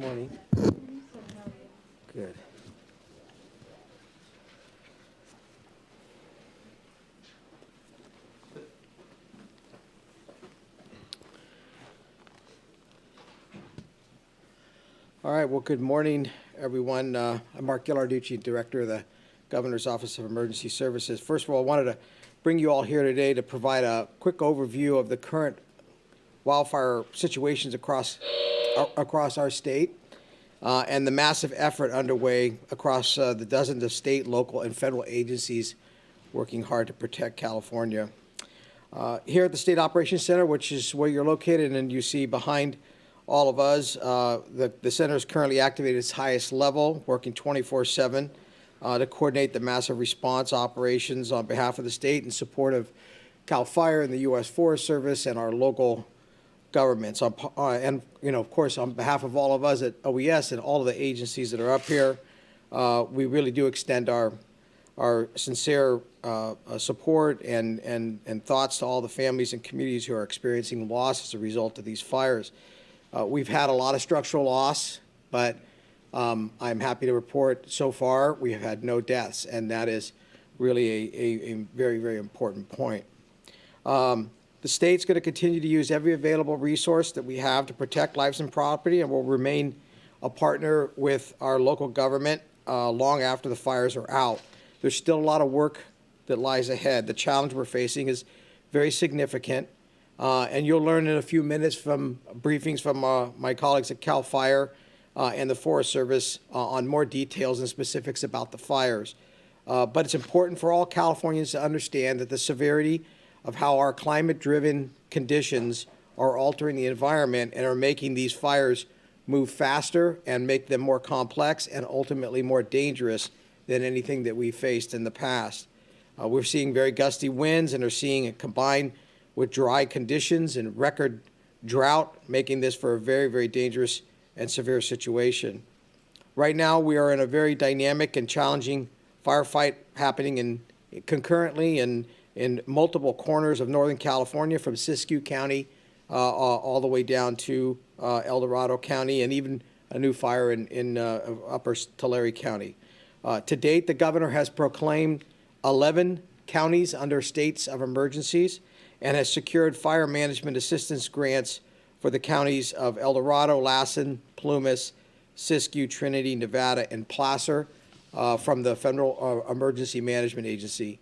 Morning. Good. All right, well, good morning, everyone. I'm Mark Ghilarducci, Director of the Governor's Office of Emergency Services. First of all, I wanted to bring you all here today to provide a quick overview of the current wildfire situations across our state and the massive effort underway across the dozens of state, local, and federal agencies working hard to protect California. Here at the State Operations Center, which is where you're located, and you see behind all of us, the center is currently activated at its highest level, working 24/7 to coordinate the massive response operations on behalf of the state in support of CAL FIRE and the U.S. Forest Service and our local governments. And, of course, on behalf of all of us at OES and all of the agencies that are up here, we really do extend our sincere support and thoughts to all the families and communities who are experiencing loss as a result of these fires. We've had a lot of structural loss, but I'm happy to report so far we have had no deaths, and that is really a very, very important point. The state's going to continue to use every available resource that we have to protect lives and property, and will remain a partner with our local government long after the fires are out. There's still a lot of work that lies ahead. The challenge we're facing is very significant. And you'll learn in a few minutes from briefings from my colleagues at CAL FIRE and the Forest Service on more details and specifics about the fires. But it's important for all Californians to understand that the severity of how our climate-driven conditions are altering the environment and are making these fires move faster and make them more complex and ultimately more dangerous than anything that we faced in the past. We're seeing very gusty winds and are seeing it combined with dry conditions and record drought, making this for a very, very dangerous and severe situation. Right now, we are in a very dynamic and challenging firefight happening concurrently in multiple corners of Northern California, from Siskiyou County all the way down to El Dorado County, and even a new fire in Upper Tulare County. To date, the governor has proclaimed 11 counties under states of emergencies and has secured fire management assistance grants for the counties of El Dorado, Lassen, Plumas, Siskiyou, Trinity, Nevada, and Placer from the Federal Emergency Management Agency.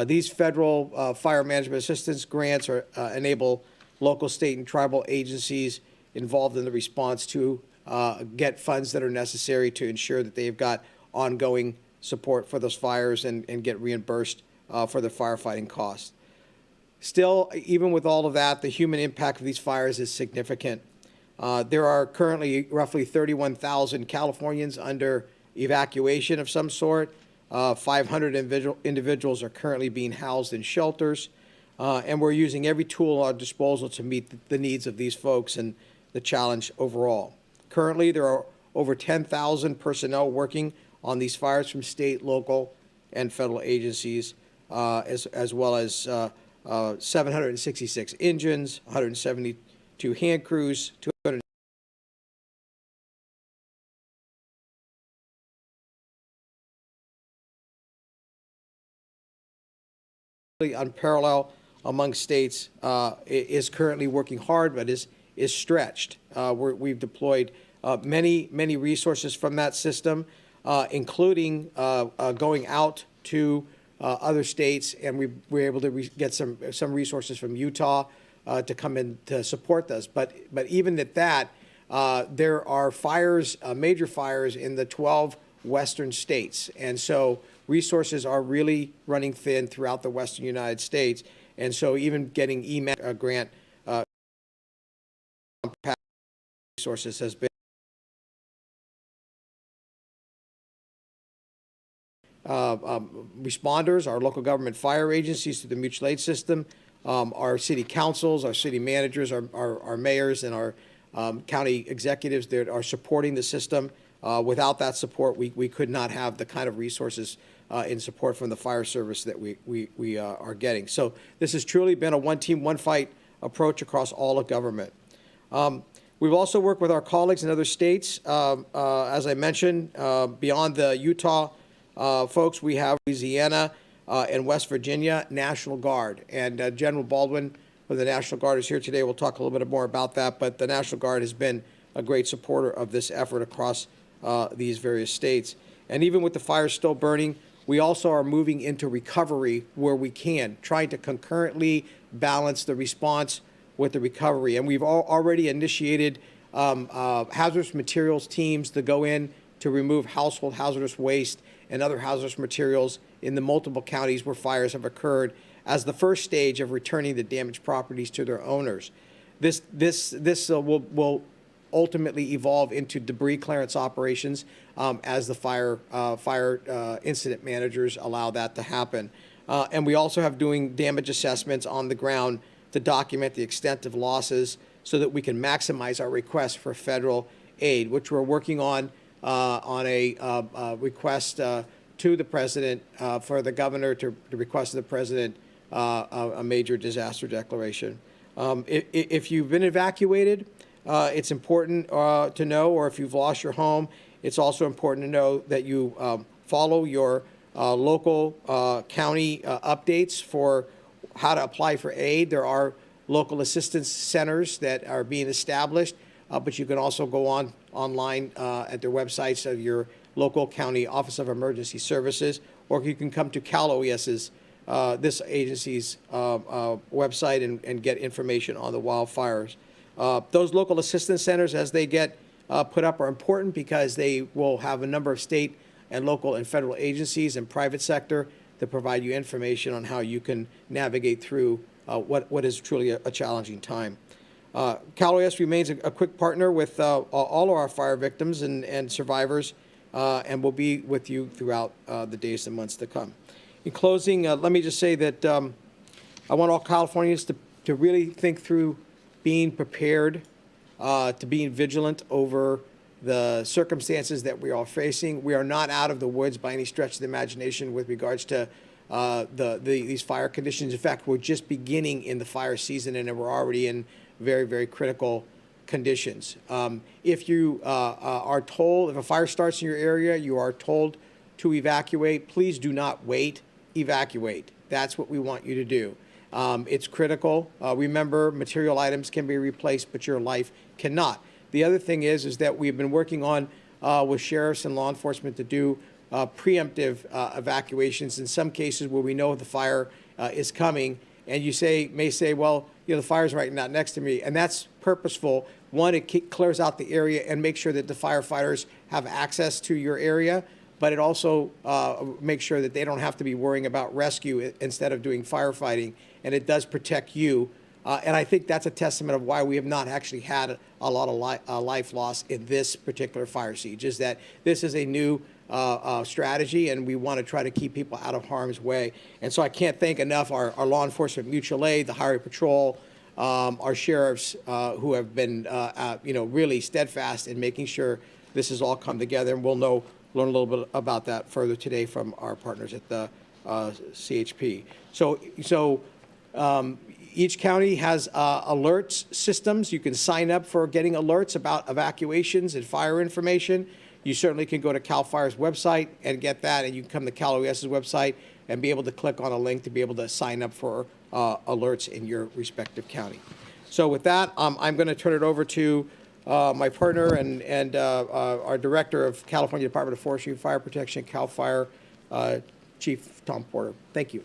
These federal fire management assistance grants enable local, state, and tribal agencies involved in the response to get funds that are necessary to ensure that they've got ongoing support for those fires and get reimbursed for their firefighting costs. Still, even with all of that, the human impact of these fires is significant. There are currently roughly 31,000 Californians under evacuation of some sort. 500 individuals are currently being housed in shelters, and we're using every tool at our disposal to meet the needs of these folks and the challenge overall. Currently, there are over 10,000 personnel working on these fires from state, local, and federal agencies, as well as 766 engines, 172 hand crews, 200 unparalleled among states, is currently working hard, but is stretched. We've deployed many resources from that system, including going out to other states, and we were able to get some resources from Utah to come in to support this. But even at that, there are fires, major fires in the 12 western states, and so resources are really running thin throughout the western United States. And so even getting EMAC grant resources has been responders, our local government fire agencies through the mutual aid system, our city councils, our city managers, our mayors, and our county executives that are supporting the system. Without that support, we could not have the kind of resources in support from the fire service that we are getting. So this has truly been a one team, one fight approach across all of government. We've also worked with our colleagues in other states. As I mentioned, beyond the Utah folks, we have Louisiana and West Virginia National Guard. And General Baldwin of the National Guard is here today. We'll talk a little bit more about that. But the National Guard has been a great supporter of this effort across these various states. And even with the fires still burning, we also are moving into recovery where we can, trying to concurrently balance the response with the recovery. And we've already initiated hazardous materials teams to go in to remove household hazardous waste and other hazardous materials in the multiple counties where fires have occurred as the first stage of returning the damaged properties to their owners. This will ultimately evolve into debris clearance operations as the fire incident managers allow that to happen. And we also have doing damage assessments on the ground to document the extent of losses so that we can maximize our request for federal aid, which we're working on a request to the president for the governor to request to the president a major disaster declaration. If you've been evacuated, it's important to know, or if you've lost your home, it's also important to know that you follow your local county updates for how to apply for aid. There are local assistance centers that are being established, but you can also go online at their websites of your local county Office of Emergency Services, or you can come to Cal OES's, this agency's website and get information on the wildfires. Those local assistance centers, as they get put up, are important because they will have a number of state and local and federal agencies and private sector to provide you information on how you can navigate through what is truly a challenging time. Cal OES remains a quick partner with all of our fire victims and survivors, and will be with you throughout the days and months to come. In closing, let me just say that I want all Californians to really think through being prepared, to being vigilant over the circumstances that we are facing. We are not out of the woods by any stretch of the imagination with regards to these fire conditions. In fact, we're just beginning in the fire season, and we're already in very, very critical conditions. If you are told, if a fire starts in your area, you are told to evacuate, please do not wait, evacuate. That's what we want you to do. It's critical. Remember, material items can be replaced, but your life cannot. The other thing is that we've been working on with sheriffs and law enforcement to do preemptive evacuations in some cases where we know the fire is coming, and you may say, well, you know, the fire's right not next to me, and that's purposeful. One, it clears out the area and makes sure that the firefighters have access to your area, but it also makes sure that they don't have to be worrying about rescue instead of doing firefighting, and it does protect you. And I think that's a testament of why we have not actually had a lot of life loss in this particular fire siege, is that this is a new strategy, and we want to try to keep people out of harm's way. And so I can't thank enough our law enforcement, mutual aid, the highway patrol, our sheriffs who have been really steadfast in making sure this has all come together. And we'll learn a little bit about that further today from our partners at the CHP. So each county has alerts systems. You can sign up for getting alerts about evacuations and fire information. You certainly can go to CAL FIRE's website and get that, and you can come to Cal OES's website and be able to click on a link to be able to sign up for alerts in your respective county. So with that, I'm going to turn it over to my partner and our Director of California Department of Forestry and Fire Protection, CAL FIRE, Chief Tom Porter. Thank you.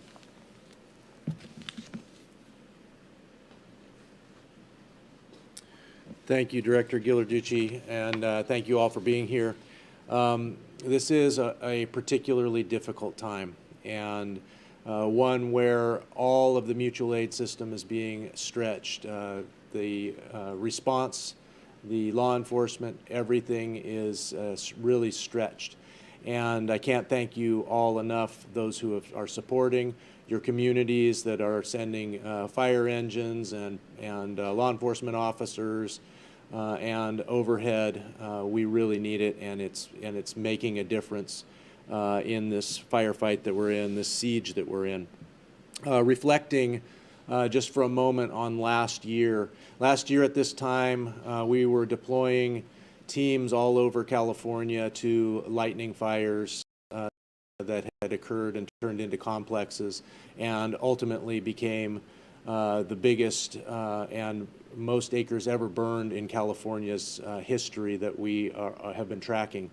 Thank you, Director Ghilarducci, and thank you all for being here. This is a particularly difficult time, and one where all of the mutual aid system is being stretched. The response, the law enforcement, everything is really stretched. And I can't thank you all enough, those who are supporting, your communities that are sending fire engines and law enforcement officers and overhead. We really need it, and it's making a difference in this firefight that we're in, this siege that we're in. Reflecting just for a moment on last year. Last year at this time, we were deploying teams all over California to lightning fires that had occurred and turned into complexes and ultimately became the biggest and most acres ever burned in California's history that we have been tracking.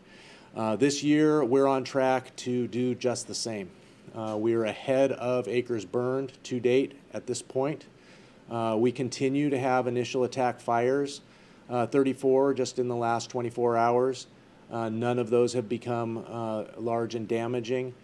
This year, we're on track to do just the same. We're ahead of acres burned to date at this point. We continue to have initial attack fires, 34 just in the last 24 hours. None of those have become large and damaging.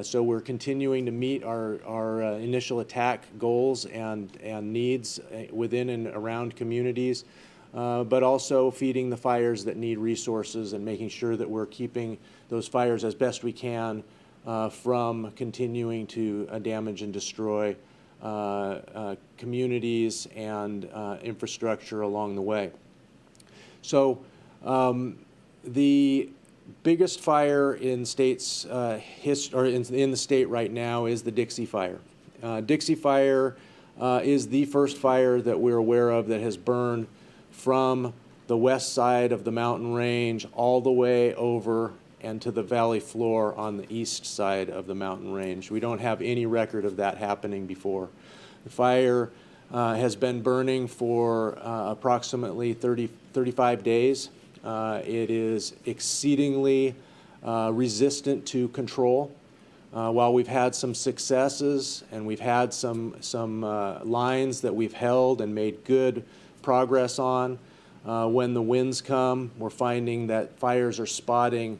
So we're continuing to meet our initial attack goals and needs within and around communities, but also feeding the fires that need resources and making sure that we're keeping those fires as best we can from continuing to damage and destroy communities and infrastructure along the way. So the biggest fire in states in the state right now is the Dixie fire. Dixie fire is the first fire that we're aware of that has burned from the west side of the mountain range all the way over and to the valley floor on the east side of the mountain range. We don't have any record of that happening before. The fire has been burning for approximately 35 days. It is exceedingly resistant to control. While we've had some successes and we've had some lines that we've held and made good progress on, when the winds come, we're finding that fires are spotting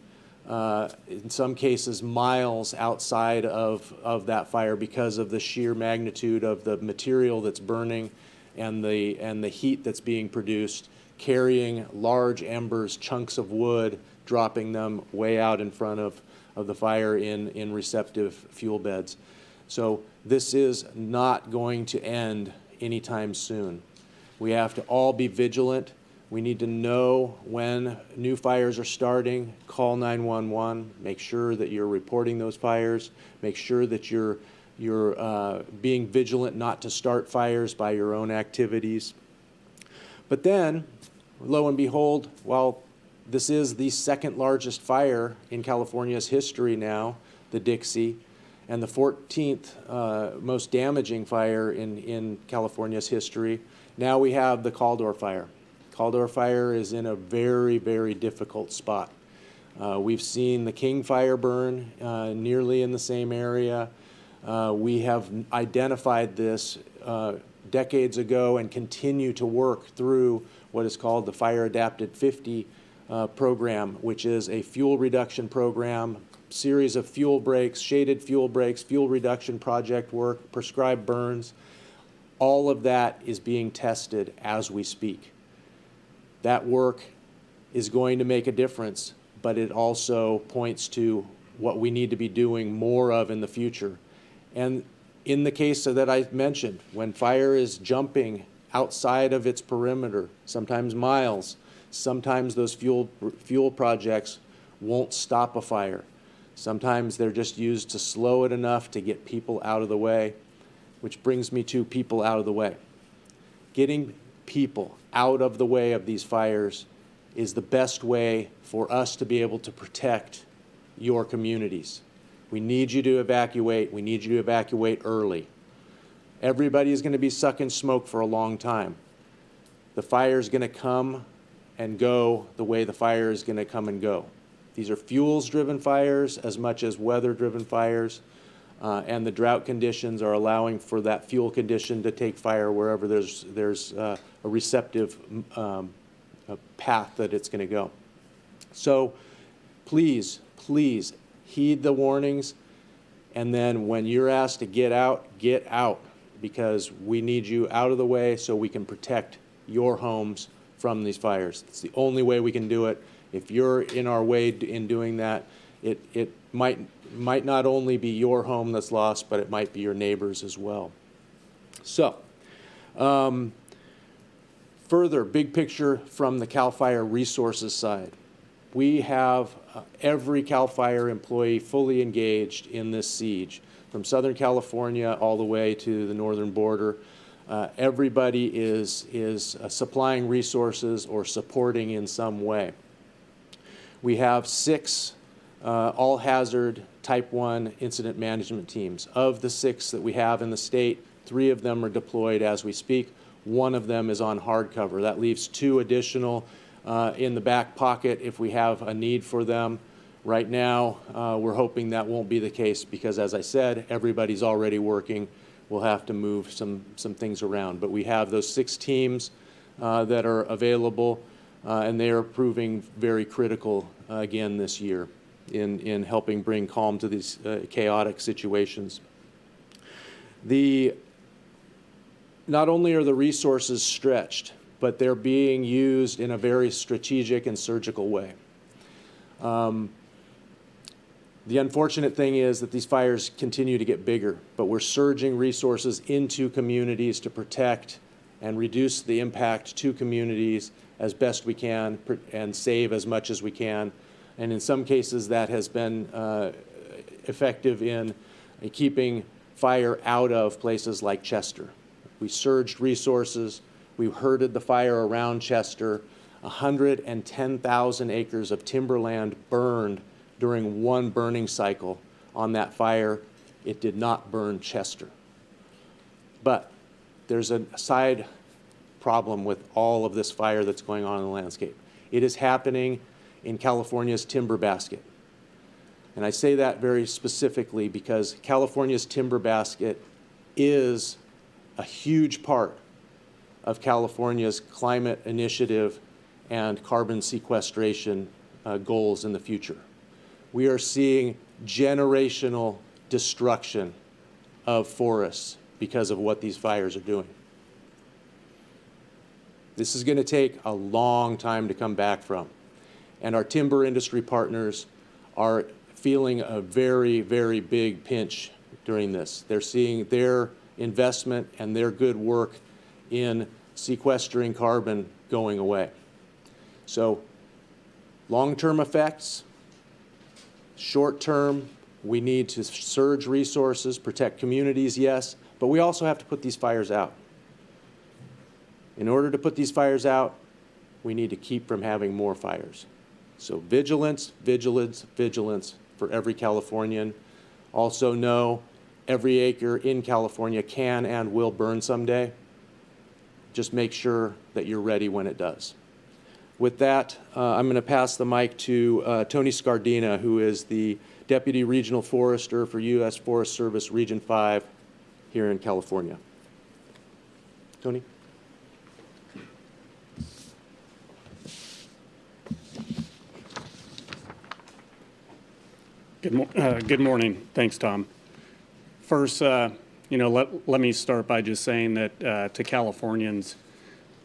in some cases miles outside of that fire because of the sheer magnitude of the material that's burning and the heat that's being produced, carrying large embers, chunks of wood, dropping them way out in front of the fire in receptive fuel beds. So this is not going to end anytime soon. We have to all be vigilant. We need to know when new fires are starting, call 911, make sure that you're reporting those fires, make sure that you're being vigilant not to start fires by your own activities. But then, lo and behold, while this is the second largest fire in California's history now, the Dixie, and the 14th most damaging fire in California's history, now we have the Caldor fire. Caldor fire is in a very, very difficult spot. We've seen the King fire burn nearly in the same area. We have identified this decades ago and continue to work through what is called the Fire Adapted 50 program, which is a fuel reduction program, series of fuel breaks, shaded fuel breaks, fuel reduction project work, prescribed burns. All of that is being tested as we speak. That work is going to make a difference, but it also points to what we need to be doing more of in the future. And in the case that I mentioned, when fire is jumping outside of its perimeter, sometimes miles, sometimes those fuel projects won't stop a fire. Sometimes they're just used to slow it enough to get people out of the way, which brings me to people out of the way. Getting people out of the way of these fires is the best way for us to be able to protect your communities. We need you to evacuate. We need you to evacuate early. Everybody is going to be sucking smoke for a long time. The fire is going to come and go the way the fire is going to come and go. These are fuels-driven fires as much as weather-driven fires, and the drought conditions are allowing for that fuel condition to take fire wherever there's a receptive path that it's going to go. So please, please heed the warnings, and then when you're asked to get out, because we need you out of the way so we can protect your homes from these fires. It's the only way we can do it. If you're in our way in doing that, it might not only be your home that's lost, but it might be your neighbors as well. So, further, big picture from the CAL FIRE resources side. We have every CAL FIRE employee fully engaged in this siege. from Southern California all the way to the northern border. Everybody is supplying resources or supporting in some way. We have 6 all-hazard Type 1 incident management teams. Of the 6 that we have in the state, 3 of them are deployed as we speak. 1 of them is on hardcover. That leaves 2 additional in the back pocket if we have a need for them. Right now, we're hoping that won't be the case because, as I said, everybody's already working. We'll have to move some things around. But we have those 6 teams that are available, and they are proving very critical again this year in helping bring calm to these chaotic situations. Not only are the resources stretched, but they're being used in a very strategic and surgical way. The unfortunate thing is that these fires continue to get bigger, but we're surging resources into communities to protect and reduce the impact to communities as best we can and save as much as we can. And in some cases, that has been effective in keeping fire out of places like Chester. We surged resources. We herded the fire around Chester. 110,000 acres of timberland burned during one burning cycle on that fire. It did not burn Chester. But there's a side problem with all of this fire that's going on in the landscape. It is happening in California's timber basket. And I say that very specifically because California's timber basket is a huge part of California's climate initiative and carbon sequestration goals in the future. We are seeing generational destruction of forests because of what these fires are doing. This is going to take a long time to come back from. And our timber industry partners are feeling a very, very big pinch during this. They're seeing their investment and their good work in sequestering carbon going away. So long-term effects, short-term, we need to surge resources, protect communities, yes, but we also have to put these fires out. In order to put these fires out, we need to keep from having more fires. So vigilance, vigilance, vigilance for every Californian. Also know every acre in California can and will burn someday. Just make sure that you're ready when it does. With that, I'm going to pass the mic to Tony Scardina, who is the Deputy Regional Forester for U.S. Forest Service Region 5 here in California. Tony? Good morning. Thanks, Tom. First, let me start by just saying that to Californians,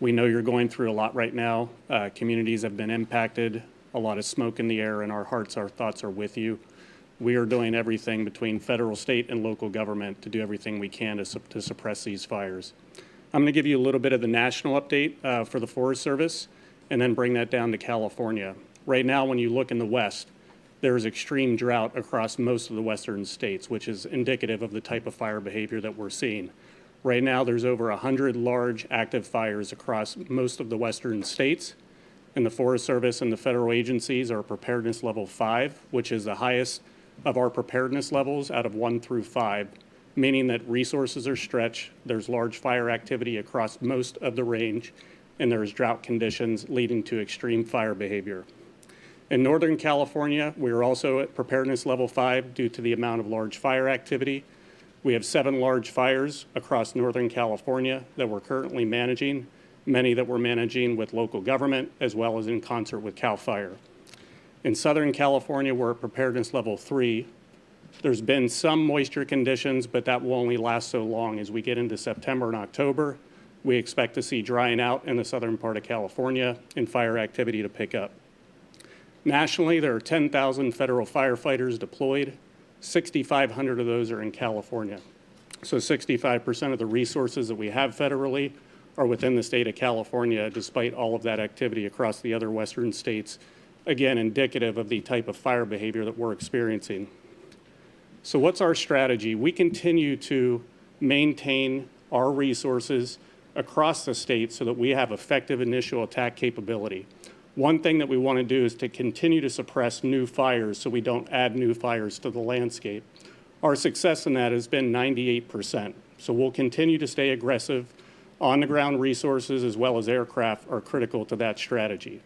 we know you're going through a lot right now. Communities have been impacted, a lot of smoke in the air, and our hearts, our thoughts are with you. We are doing everything between federal, state, and local government to do everything we can to suppress these fires. I'm going to give you a little bit of the national update for the Forest Service and then bring that down to California. Right now, when you look in the West, there is extreme drought across most of the western states, which is indicative of the type of fire behavior that we're seeing. Right now, there's over 100 large active fires across most of the western states, and the Forest Service and the federal agencies are preparedness level 5, which is the highest of our preparedness levels out of 1 through 5, meaning that resources are stretched, there's large fire activity across most of the range, and there's drought conditions leading to extreme fire behavior. In Northern California, we are also at preparedness level 5 due to the amount of large fire activity. We have 7 large fires across Northern California that we're currently managing, many that we're managing with local government as well as in concert with CAL FIRE. In Southern California, we're at preparedness level 3. There's been some moisture conditions, but that will only last so long. As we get into September and October, we expect to see drying out in the southern part of California and fire activity to pick up. Nationally, there are 10,000 federal firefighters deployed. 6,500 of those are in California. So 65% of the resources that we have federally are within the state of California, despite all of that activity across the other western states, again, indicative of the type of fire behavior that we're experiencing. So what's our strategy? We continue to maintain our resources across the state so that we have effective initial attack capability. One thing that we want to do is to continue to suppress new fires so we don't add new fires to the landscape. Our success in that has been 98%. So we'll continue to stay aggressive. On-the-ground resources as well as aircraft are critical to that strategy.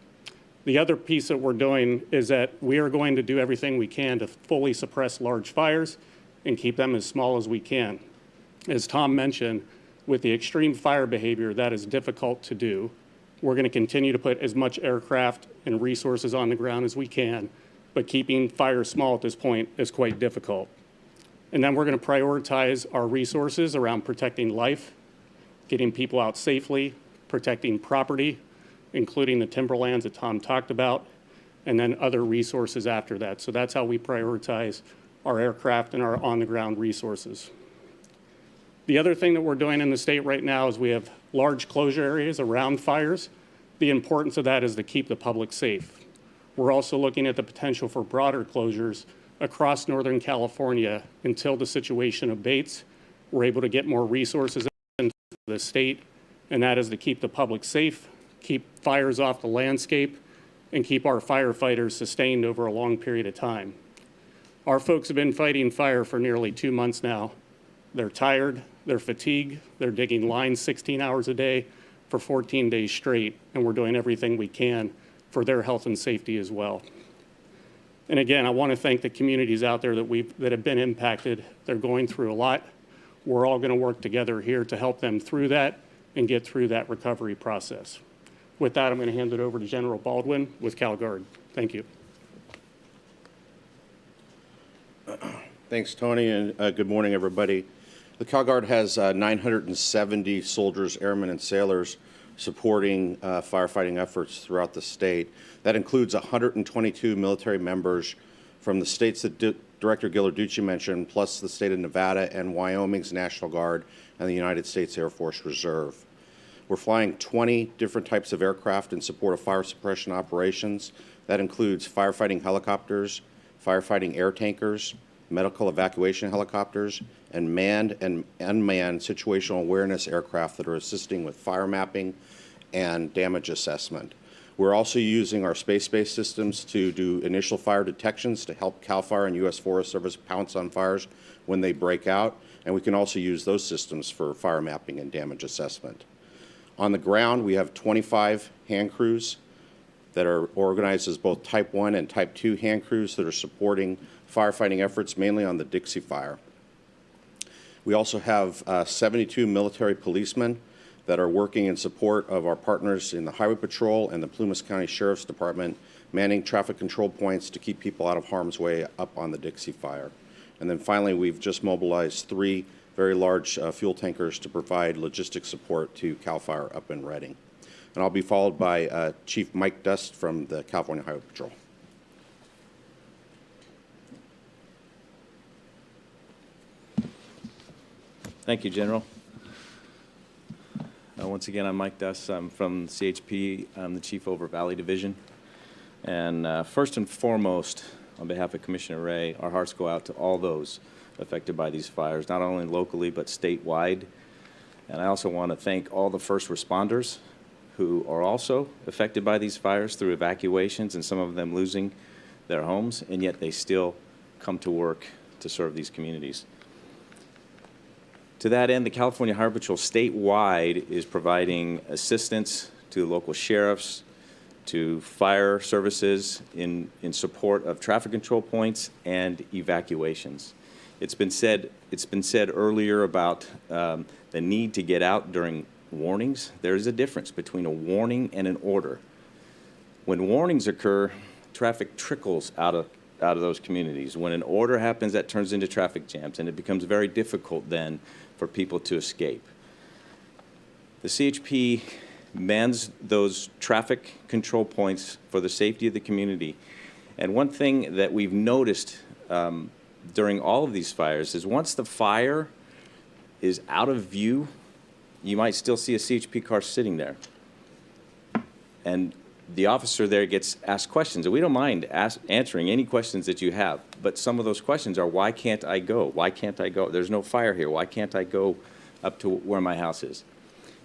The other piece that we're doing is that we are going to do everything we can to fully suppress large fires and keep them as small as we can. As Tom mentioned, with the extreme fire behavior, that is difficult to do. We're going to continue to put as much aircraft and resources on the ground as we can, but keeping fires small at this point is quite difficult. And then we're going to prioritize our resources around protecting life, getting people out safely, protecting property, including the timberlands that Tom talked about, and then other resources after that. So that's how we prioritize our aircraft and our on-the-ground resources. The other thing that we're doing in the state right now is we have large closure areas around fires. The importance of that is to keep the public safe. We're also looking at the potential for broader closures across Northern California until the situation abates. We're able to get more resources into the state, and that is to keep the public safe, keep fires off the landscape, and keep our firefighters sustained over a long period of time. Our folks have been fighting fire for nearly 2 months now. They're tired, they're fatigued, they're digging lines 16 hours a day for 14 days straight, and we're doing everything we can for their health and safety as well. And again, I want to thank the communities out there that have been impacted. They're going through a lot. We're all going to work together here to help them through that and get through that recovery process. With that, I'm going to hand it over to General Baldwin with CalGuard. Thank you. Thanks, Tony, and good morning, everybody. The CalGuard has 970 soldiers, airmen, and sailors supporting firefighting efforts throughout the state. That includes 122 military members from the states that Director Ghilarducci mentioned, plus the state of Nevada and Wyoming's National Guard and the United States Air Force Reserve. We're flying 20 different types of aircraft in support of fire suppression operations. That includes firefighting helicopters, firefighting air tankers, medical evacuation helicopters, and manned and unmanned situational awareness aircraft that are assisting with fire mapping and damage assessment. We're also using our space-based systems to do initial fire detections to help CAL FIRE and U.S. Forest Service pounce on fires when they break out, and we can also use those systems for fire mapping and damage assessment. On the ground, we have 25 hand crews that are organized as both Type 1 and Type 2 hand crews that are supporting firefighting efforts, mainly on the Dixie fire. We also have 72 military policemen that are working in support of our partners in the Highway Patrol and the Plumas County Sheriff's Department, manning traffic control points to keep people out of harm's way up on the Dixie fire. And then finally, we've just mobilized 3 very large fuel tankers to provide logistic support to CAL FIRE up in Redding. And I'll be followed by Chief Mike Dust from the California Highway Patrol. Thank you, General. Once again, I'm Mike Dust. I'm from CHP. I'm the Chief over Valley Division. And first and foremost, on behalf of Commissioner Ray, our hearts go out to all those affected by these fires, not only locally but statewide. And I also want to thank all the first responders who are also affected by these fires through evacuations and some of them losing their homes, and yet they still come to work to serve these communities. To that end, the California Highway Patrol statewide is providing assistance to local sheriffs, to fire services in support of traffic control points and evacuations. It's been said earlier about the need to get out during warnings. There is a difference between a warning and an order. When warnings occur, traffic trickles out of those communities. When an order happens, that turns into traffic jams, and it becomes very difficult then for people to escape. The CHP mans those traffic control points for the safety of the community. And one thing that we've noticed during all of these fires is once the fire is out of view, you might still see a CHP car sitting there. And the officer there gets asked questions, and we don't mind answering any questions that you have. but some of those questions are, why can't I go? Why can't I go? There's no fire here. Why can't I go up to where my house is?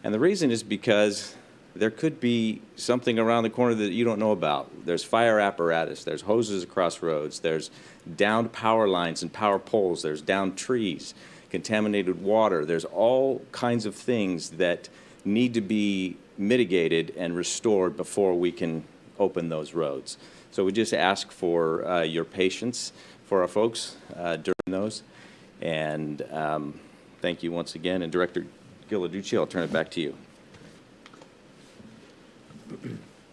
And the reason is because there could be something around the corner that you don't know about. There's fire apparatus, there's hoses across roads, there's downed power lines and power poles, there's downed trees, contaminated water. There's all kinds of things that need to be mitigated and restored before we can open those roads. So we just ask for your patience for our folks during those. And thank you once again. And Director Ghilarducci, I'll turn it back to you.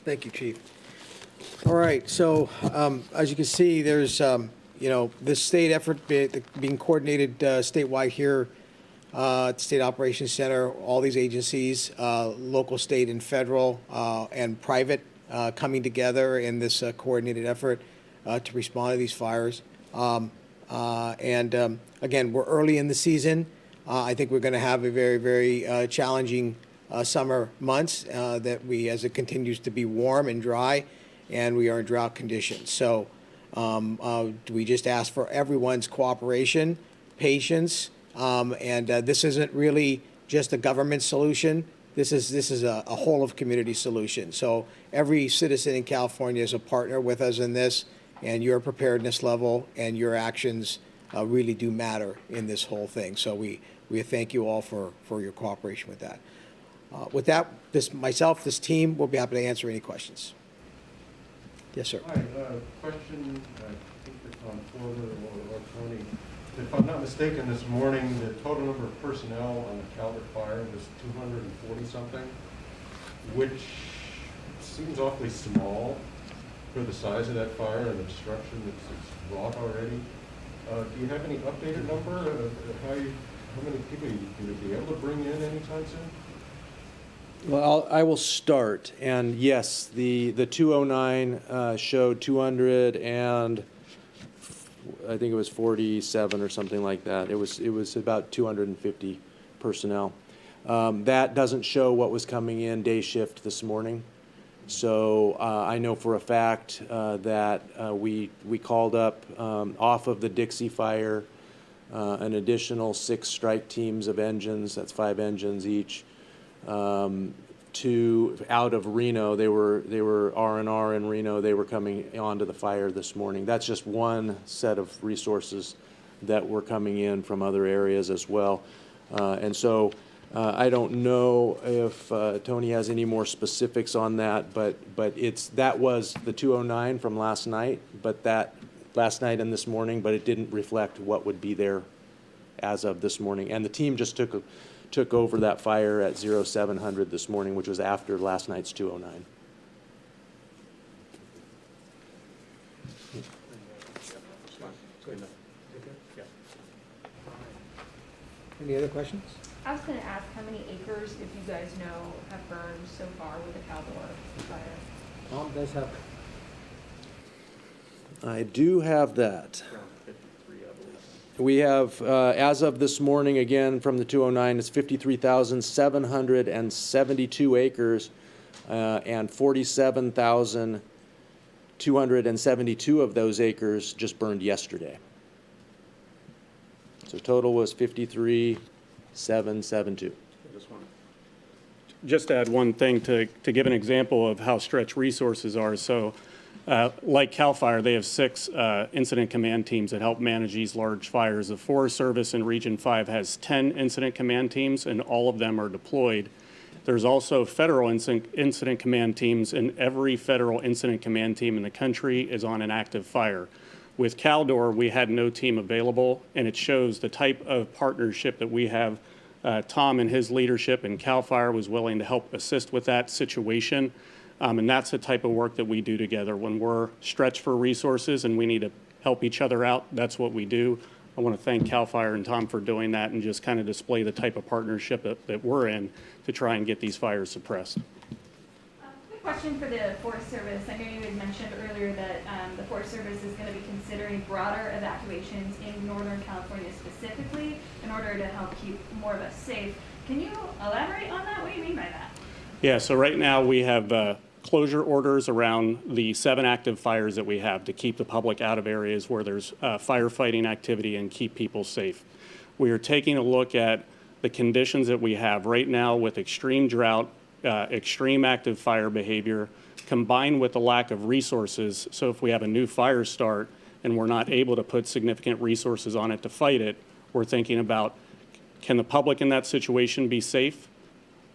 Thank you, Chief. All right, so as you can see, there's, this state effort being coordinated statewide here at the State Operations Center, all these agencies, local, state, and federal, and private coming together in this coordinated effort to respond to these fires. Again, we're early in the season. I think we're going to have a very, very challenging summer months as it continues to be warm and dry, and we are in drought conditions. So we just ask for everyone's cooperation, patience, and this isn't really just a government solution. This is a whole of community solution. So every citizen in California is a partner with us in this, and your preparedness level and your actions really do matter in this whole thing. So we thank you all for your cooperation with that. With that, this team will be happy to answer any questions. Yes, sir. Hi, question, I think it's on Porter or Tony. If I'm not mistaken, this morning, the total number of personnel on the Calvert fire was 240-something, which seems awfully small for the size of that fire and the destruction that's wrought already. Do you have any updated number of how many people you going to be able to bring in anytime soon? Well, I will start, and yes, the 209 showed 200 and I think it was 47 or something like that. It was about 250 personnel. That doesn't show what was coming in day shift this morning. So I know for a fact that we called up off of the Dixie fire an additional 6 strike teams of engines. That's 5 engines each. Out of Reno. They were R&R in Reno. They were coming onto the fire this morning. That's just one set of resources that were coming in from other areas as well. And so I don't know if Tony has any more specifics on that, but that was the 209 from last night, but that last night and this morning, but it didn't reflect what would be there as of this morning. And the team just took over that fire at 0700 this morning, which was after last night's 209. Any other questions? I was going to ask how many acres, if you guys know, have burned so far with the Caldor fire? Tom does have. I do have that. We have, as of this morning, again, from the 209, it's 53,772 acres, and 47,272 of those acres just burned yesterday. So total was 53,772. Just to add one thing to give an example of how stretched resources are. So like CAL FIRE, they have 6 incident command teams that help manage these large fires. The Forest Service in Region 5 has 10 incident command teams, and all of them are deployed. There's also federal incident command teams, and every federal incident command team in the country is on an active fire. With Caldor, we had no team available, and it shows the type of partnership that we have. Tom and his leadership and CAL FIRE was willing to help assist with that situation. And that's the type of work that we do together. When we're stretched for resources and we need to help each other out, that's what we do. I want to thank CAL FIRE and Tom for doing that and just kind of display the type of partnership that we're in to try and get these fires suppressed. Quick question for the Forest Service. I know you had mentioned earlier that the Forest Service is going to be considering broader evacuations in Northern California specifically in order to help keep more of us safe. Can you elaborate on that? What do you mean by that? Yeah, so right now we have closure orders around the 7 active fires that we have to keep the public out of areas where there's firefighting activity and keep people safe. We are taking a look at the conditions that we have right now with extreme drought, extreme active fire behavior, combined with the lack of resources. So if we have a new fire start and we're not able to put significant resources on it to fight it, we're thinking about, can the public in that situation be safe?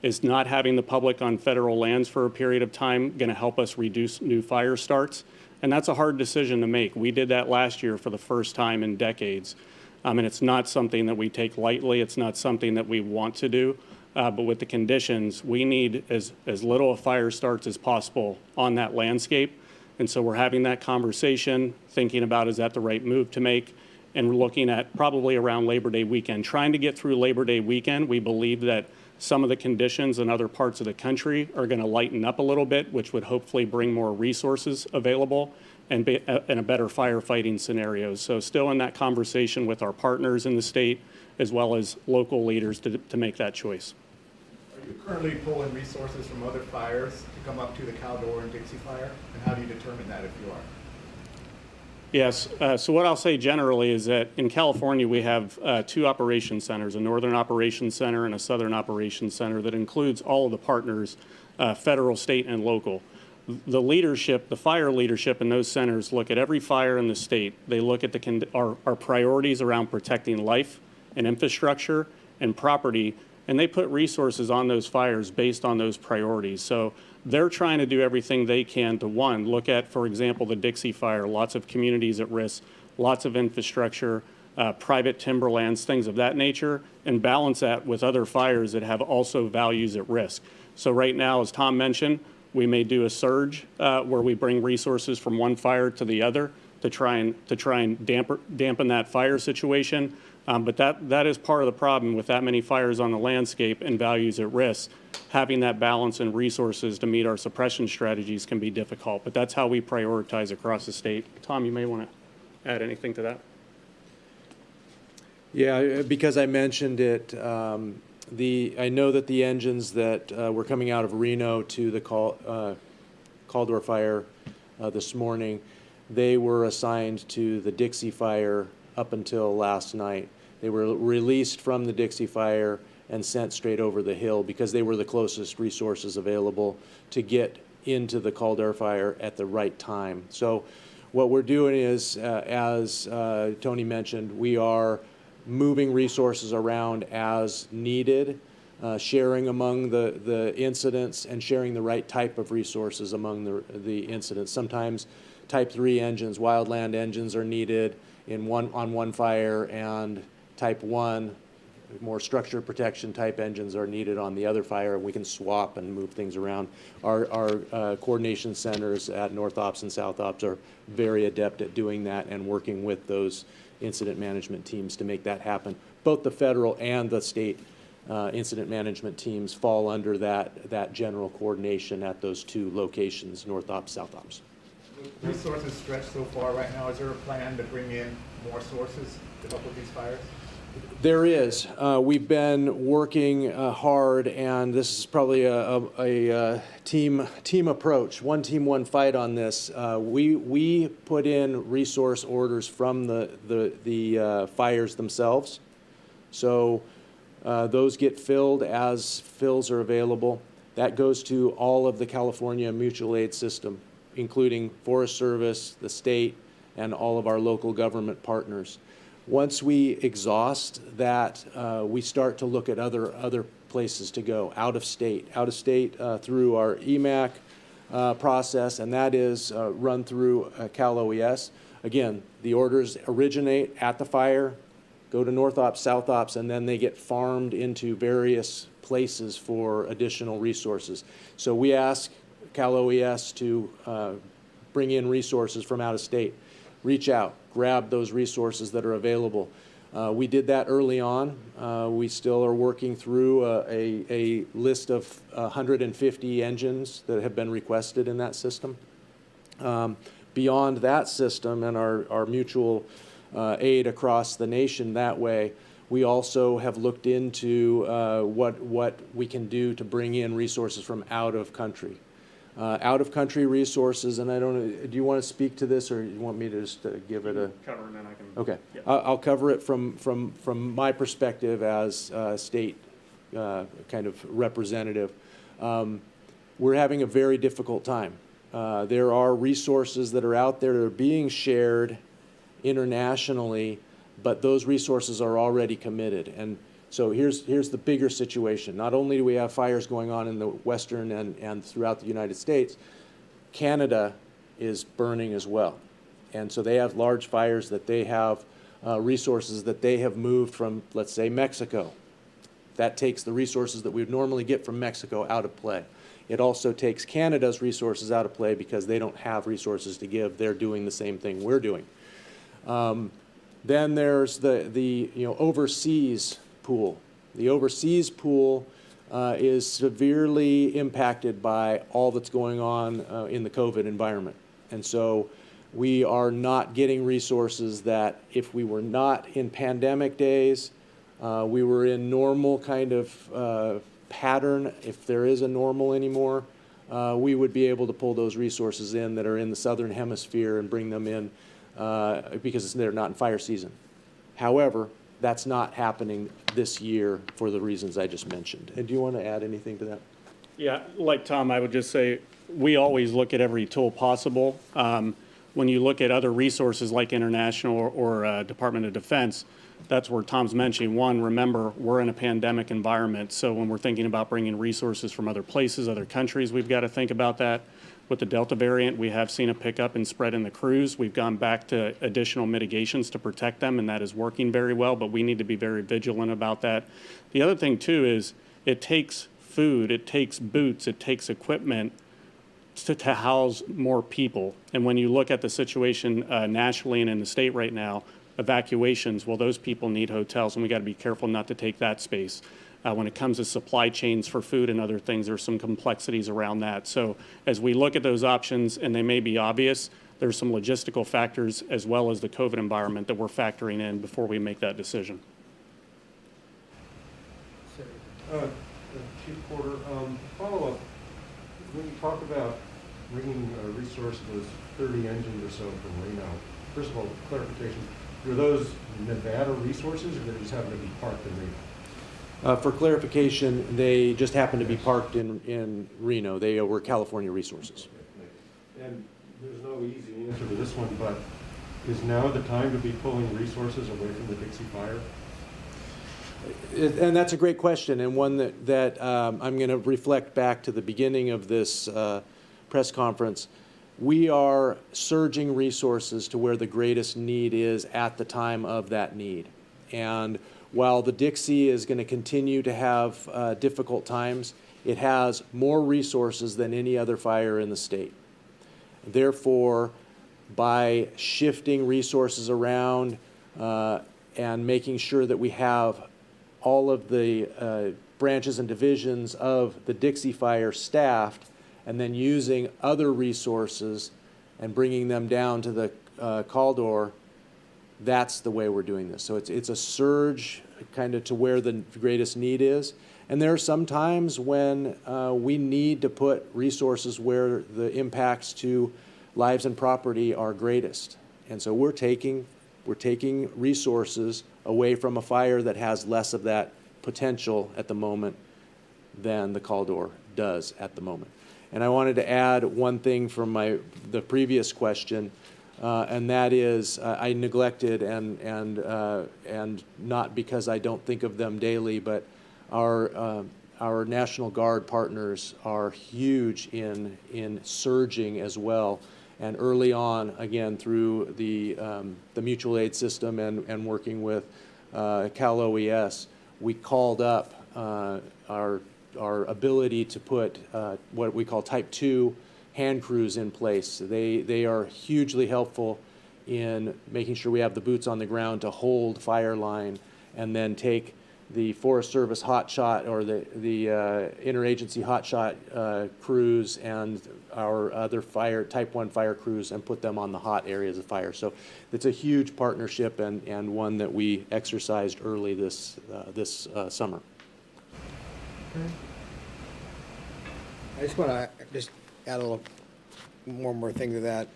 Is not having the public on federal lands for a period of time going to help us reduce new fire starts? And that's a hard decision to make. We did that last year for the first time in decades. And it's not something that we take lightly. It's not something that we want to do. But with the conditions, we need as little of fire starts as possible on that landscape. And so we're having that conversation, thinking about, is that the right move to make? And we're looking at probably around Labor Day weekend. Trying to get through Labor Day weekend, we believe that some of the conditions in other parts of the country are going to lighten up a little bit, which would hopefully bring more resources available and a better firefighting scenario. So still in that conversation with our partners in the state, as well as local leaders to make that choice. Are you currently pulling resources from other fires to come up to the Caldor and Dixie fire? And how do you determine that if you are? Yes, so what I'll say generally is that in California, we have 2 operation centers, a northern operations center and a southern operations center that includes all of the partners, federal, state, and local. The leadership, the fire leadership in those centers look at every fire in the state. They look at our priorities around protecting life and infrastructure and property, and they put resources on those fires based on those priorities. So they're trying to do everything they can to, one, look at, for example, the Dixie fire, lots of communities at risk, lots of infrastructure, private timberlands, things of that nature, and balance that with other fires that have also values at risk. So right now, as Tom mentioned, we may do a surge where we bring resources from one fire to the other to try and dampen that fire situation. But that is part of the problem with that many fires on the landscape and values at risk. Having that balance and resources to meet our suppression strategies can be difficult, but that's how we prioritize across the state. Tom, you may want to add anything to that. Yeah, because I mentioned it, I know that the engines that were coming out of Reno to the Caldor fire this morning, they were assigned to the Dixie fire up until last night. They were released from the Dixie fire and sent straight over the hill because they were the closest resources available to get into the Caldor fire at the right time. So what we're doing is, as Tony mentioned, we are moving resources around as needed, sharing among the incidents and sharing the right type of resources among the incidents. Sometimes type 3 engines, wildland engines are needed on one fire, and type 1, more structure protection type engines are needed on the other fire. We can swap and move things around. Our coordination centers at North Ops and South Ops are very adept at doing that and working with those incident management teams to make that happen. Both the federal and the state incident management teams fall under that general coordination at those 2 locations, North Ops, South Ops. Resources stretched so far right now. Is there a plan to bring in more sources to help with these fires? There is. We've been working hard, and this is probably a team approach. One team, one fight on this. We put in resource orders from the fires themselves, so those get filled as fills are available. That goes to all of the California mutual aid system, including Forest Service, the state, and all of our local government partners. Once we exhaust that, we start to look at other places to go, out of state through our EMAC process, and that is run through Cal OES. Again, the orders originate at the fire, go to North Ops, South Ops, and then they get farmed into various places for additional resources. So we ask Cal OES to bring in resources from out of state. Reach out, grab those resources that are available. We did that early on. We still are working through a list of 150 engines that have been requested in that system. Beyond that system and our mutual aid across the nation that way, we also have looked into what we can do to bring in resources from out of country. out-of-country resources, and I don't know, do you want to speak to this, or you want me to just give it a? Cover and then I can. Okay. Yeah. I'll cover it from my perspective as state kind of representative. We're having a very difficult time. There are resources that are out there that are being shared internationally, but those resources are already committed. And so here's the bigger situation. Not only do we have fires going on in the western and throughout the United States, Canada is burning as well. And so they have large fires that they have resources that they have moved from, let's say, Mexico. That takes the resources that we would normally get from Mexico out of play. It also takes Canada's resources out of play because they don't have resources to give. They're doing the same thing we're doing. Then there's the overseas pool. The overseas pool is severely impacted by all that's going on in the COVID environment. And so we are not getting resources that if we were not in pandemic days, we were in normal kind of pattern, if there is a normal anymore, we would be able to pull those resources in that are in the southern hemisphere and bring them in because they're not in fire season. However, that's not happening this year for the reasons I just mentioned. And do you want to add anything to that? Yeah, like Tom, I would just say we always look at every tool possible. When you look at other resources like international or Department of Defense, that's where Tom's mentioning. One, remember, we're in a pandemic environment, so when we're thinking about bringing resources from other places, other countries, we've got to think about that. With the Delta variant, we have seen a pickup and spread in the crews. We've gone back to additional mitigations to protect them, and that is working very well, but we need to be very vigilant about that. The other thing, too, is it takes food, it takes boots, it takes equipment to house more people. And when you look at the situation nationally and in the state right now, evacuations, well, those people need hotels, and we got to be careful not to take that space. When it comes to supply chains for food and other things, there's some complexities around that. So as we look at those options, and they may be obvious, there's some logistical factors as well as the COVID environment that we're factoring in before we make that decision. Chief Porter, follow-up. When you talk about bringing resources, 30 engines or so from Reno, first of all, clarification, were those Nevada resources, or did they just happen to be parked in Reno? For clarification, they just happen to be parked in Reno. They were California resources. And there's no easy answer to this one, but is now the time to be pulling resources away from the Dixie fire? And that's a great question, and one that I'm going to reflect back to the beginning of this press conference. We are surging resources to where the greatest need is at the time of that need. And while the Dixie is going to continue to have difficult times, it has more resources than any other fire in the state. Therefore, by shifting resources around and making sure that we have all of the branches and divisions of the Dixie fire staffed, and then using other resources and bringing them down to the call door, that's the way we're doing this. So it's a surge kind of to where the greatest need is. And there are some times when we need to put resources where the impacts to lives and property are greatest. And so we're taking resources away from a fire that has less of that potential at the moment than the call door does at the moment. And I wanted to add one thing from the previous question, and that is I neglected and not because I don't think of them daily, but our National Guard partners are huge in surging as well. And early on, again, through the mutual aid system and working with Cal OES, we called up our ability to put what we call Type 2 hand crews in place. They are hugely helpful in making sure we have the boots on the ground to hold fire line, and then take the Forest Service hotshot or the interagency hotshot crews and our other Type 1 fire crews and put them on the hot areas of fire. So it's a huge partnership and one that we exercised early this summer. I just want to add a little more thing to that.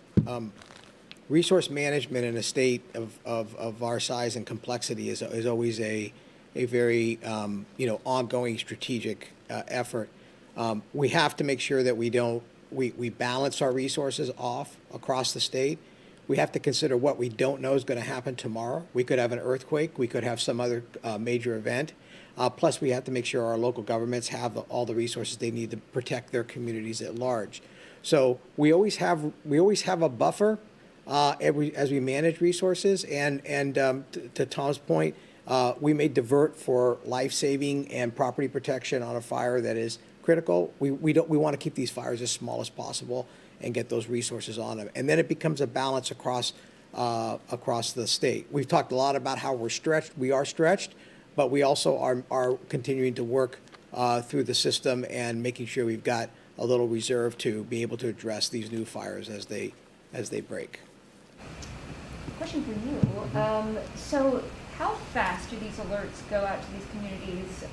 Resource management in a state of our size and complexity is always a very, ongoing strategic effort. We have to make sure that we balance our resources off across the state. We have to consider what we don't know is going to happen tomorrow. We could have an earthquake. We could have some other major event. Plus, we have to make sure our local governments have all the resources they need to protect their communities at large. So we always have a buffer as we manage resources. And to Tom's point, we may divert for life-saving and property protection on a fire that is critical. We want to keep these fires as small as possible and get those resources on them. And then it becomes a balance across the state. We've talked a lot about how we're stretched. We are stretched, but we also are continuing to work through the system and making sure we've got a little reserve to be able to address these new fires as they break. Question for you. So how fast do these alerts go out to these communities?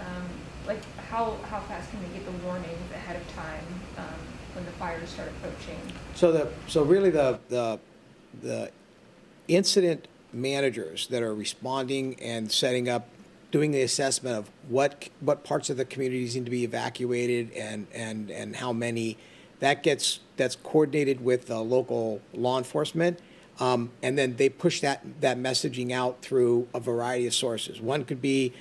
Like how fast can they get the warnings ahead of time when the fires start approaching? So really the incident managers that are responding and setting up, doing the assessment of what parts of the communities need to be evacuated and how many, that's coordinated with the local law enforcement. And then they push that messaging out through a variety of sources. One could be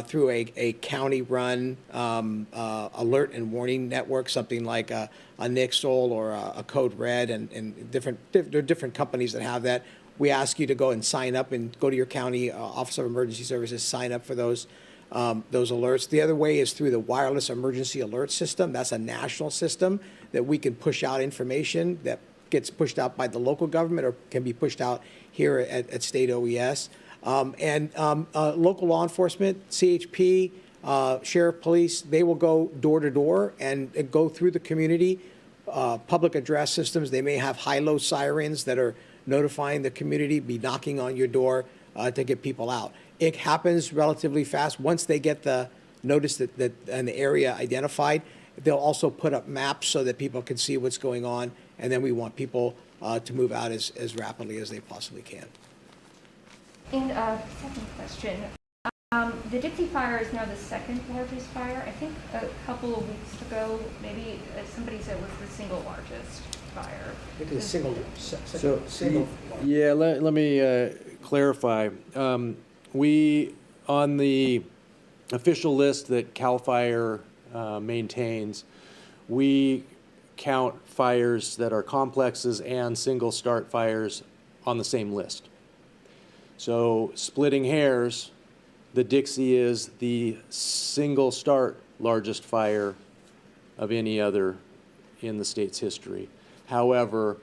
through a county-run alert and warning network, something like a Nixle or a Code Red, and there are different companies that have that. We ask you to go and sign up and go to your county Office of Emergency Services, sign up for those alerts. The other way is through the Wireless Emergency Alert System. That's a national system that we can push out information that gets pushed out by the local government or can be pushed out here at State OES. Local law enforcement, CHP, sheriff, police, they will go door to door and go through the community. Public address systems, they may have high-low sirens that are notifying the community, be knocking on your door to get people out. It happens relatively fast. Once they get the notice that an area identified, they'll also put up maps so that people can see what's going on, and then we want people to move out as rapidly as they possibly can. And second question. The Dixie fire is now the second largest fire. I think a couple of weeks ago, maybe somebody said it was the single largest fire. It is single. Yeah, let me clarify. We, on the official list that CAL FIRE maintains, we count fires that are complexes and single start fires on the same list. So splitting hairs, the Dixie is the single start largest fire of any other in the state's history. However,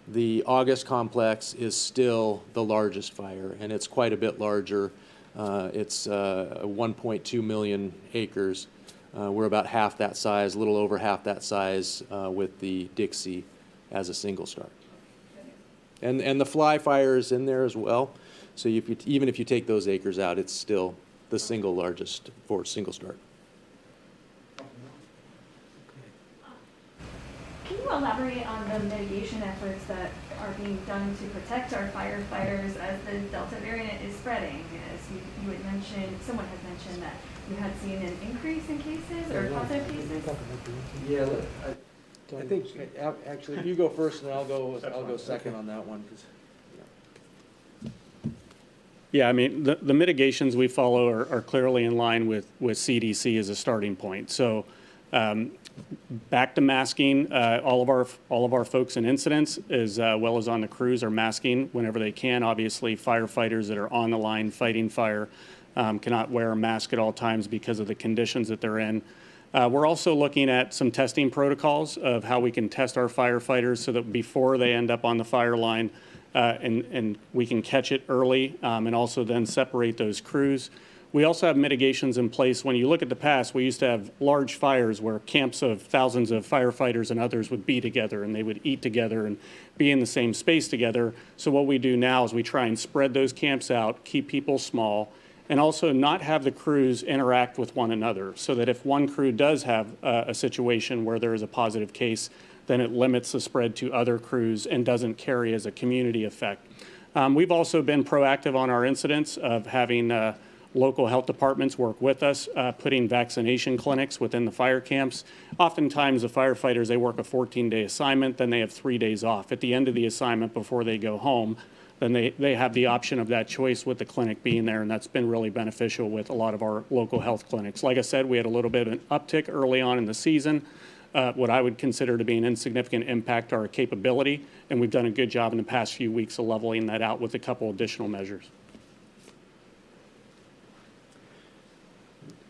the August complex is still the largest fire, and it's quite a bit larger. It's 1.2 million acres. We're about half that size, a little over half that size with the Dixie as a single start. And the Fly fire is in there as well. So even if you take those acres out, it's still the single largest for single start. Can you elaborate on the mitigation efforts that are being done to protect our firefighters as the Delta variant is spreading? As you had mentioned, someone had mentioned that you had seen an increase in cases or positive cases. Yeah, I think actually if you go first, and I'll go second on that one. Yeah, I mean, the mitigations we follow are clearly in line with CDC as a starting point. So back to masking, all of our folks in incidents, as well as on the crews, are masking whenever they can. Obviously, firefighters that are on the line fighting fire cannot wear a mask at all times because of the conditions that they're in. We're also looking at some testing protocols of how we can test our firefighters so that before they end up on the fire line, and we can catch it early and also then separate those crews. We also have mitigations in place. When you look at the past, we used to have large fires where camps of thousands of firefighters and others would be together and they would eat together and be in the same space together. So what we do now is we try and spread those camps out, keep people small, and also not have the crews interact with one another so that if one crew does have a situation where there is a positive case, then it limits the spread to other crews and doesn't carry as a community effect. We've also been proactive on our incidents of having local health departments work with us, putting vaccination clinics within the fire camps. Oftentimes, the firefighters, they work a 14-day assignment, then they have 3 days off. At the end of the assignment, before they go home, then they have the option of that choice with the clinic being there, and that's been really beneficial with a lot of our local health clinics. Like I said, we had a little bit of an uptick early on in the season, what I would consider to be an insignificant impact to our capability, and we've done a good job in the past few weeks of leveling that out with a couple additional measures.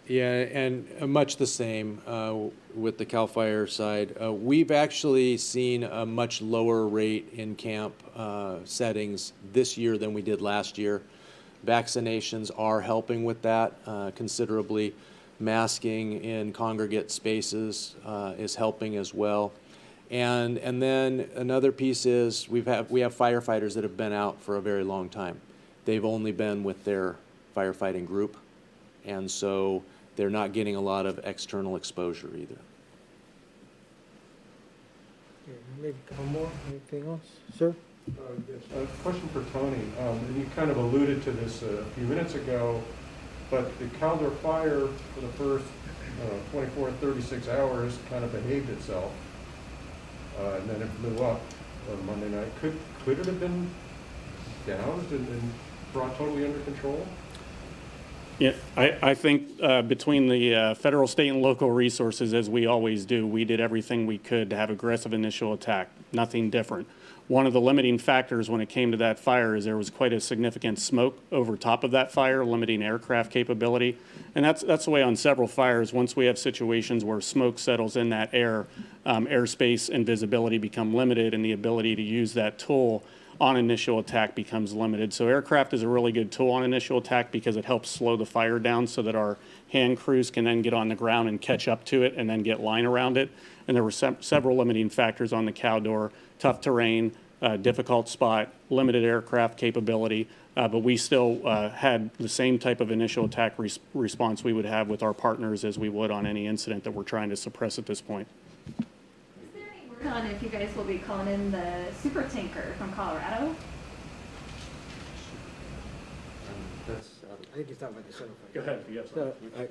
Yeah, and much the same with the CAL FIRE side. We've actually seen a much lower rate in camp settings this year than we did last year. Vaccinations are helping with that considerably. Masking in congregate spaces is helping as well. And then another piece is we have firefighters that have been out for a very long time. They've only been with their firefighting group, and so they're not getting a lot of external exposure either. Maybe a couple more, anything else? Sir? Yes, a question for Tony. And you kind of alluded to this a few minutes ago, but the Caldor fire for the first 24 to 36 hours kind of behaved itself, and then it blew up on Monday night. Could it have been doused and brought totally under control? Yeah, I think between the federal, state, and local resources, as we always do, we did everything we could to have aggressive initial attack, nothing different. One of the limiting factors when it came to that fire is there was quite a significant smoke over top of that fire, limiting aircraft capability. And that's the way on several fires. Once we have situations where smoke settles in that air, airspace and visibility become limited, and the ability to use that tool on initial attack becomes limited. So aircraft is a really good tool on initial attack because it helps slow the fire down so that our hand crews can then get on the ground and catch up to it and then get line around it. And there were several limiting factors on the Caldor: tough terrain, difficult spot, limited aircraft capability, but we still had the same type of initial attack response we would have with our partners as we would on any incident that we're trying to suppress at this point. On if you guys will be calling in the super tanker from Colorado. I think he's talking about the 747. Go ahead. Yes.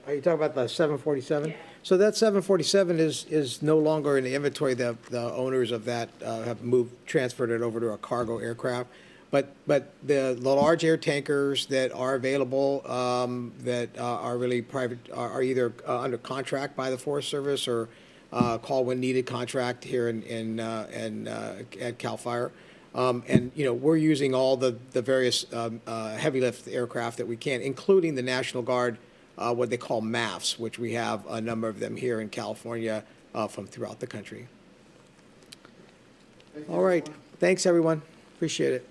Are you talking about the 747? Yeah. So that 747 is no longer in the inventory. The owners of that have transferred it over to a cargo aircraft. But the large air tankers that are available that are really private are either under contract by the Forest Service or call when needed contract here at CAL FIRE. And, we're using all the various heavy lift aircraft that we can, including the National Guard, what they call MAFs, which we have a number of them here in California from throughout the country. All right. Thanks, everyone. Appreciate it.